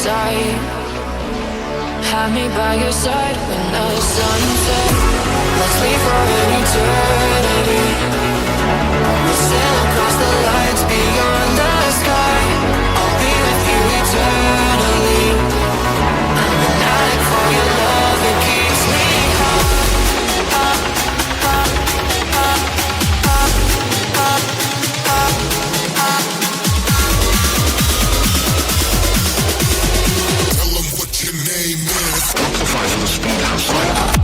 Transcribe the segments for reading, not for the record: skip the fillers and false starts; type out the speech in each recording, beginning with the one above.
sight. Have me by your side when the sun sets. Let's leave for an eternity. We'll sail across the lights beyond the sky. I'll be with you eternally. I'm an addict for your love, it keeps me high. Tell them what your name is. Amplify for the speed house light.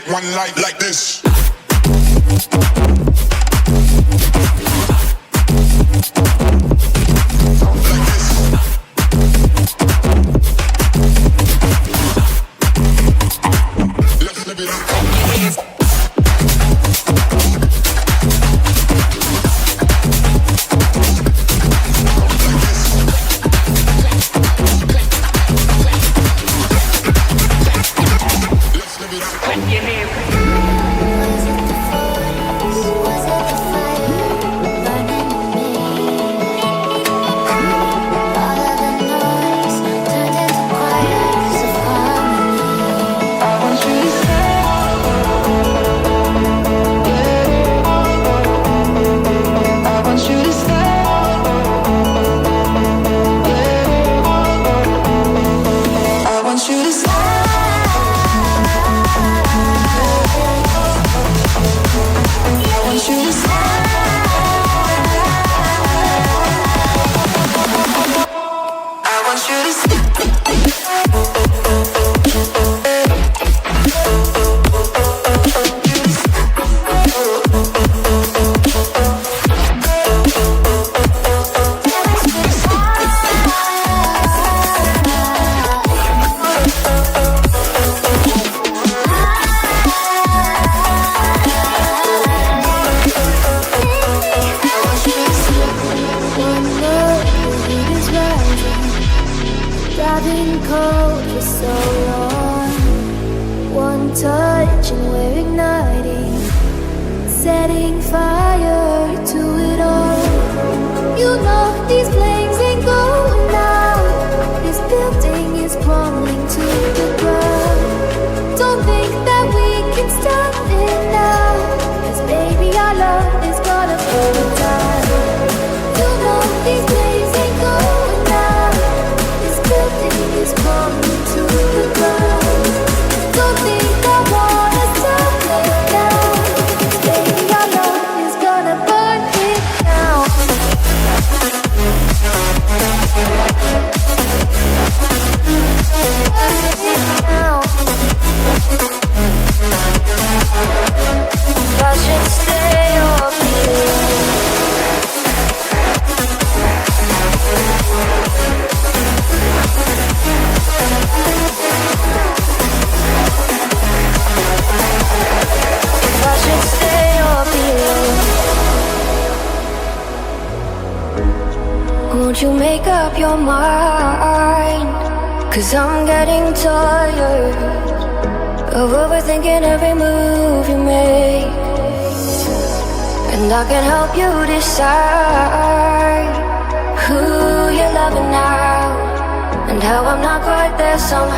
One life like this. Let's live it up. make up your mind, 'cause I'm getting tired of overthinking every move you make. And I can help you decide who you're loving now, and how I'm not quite there somehow.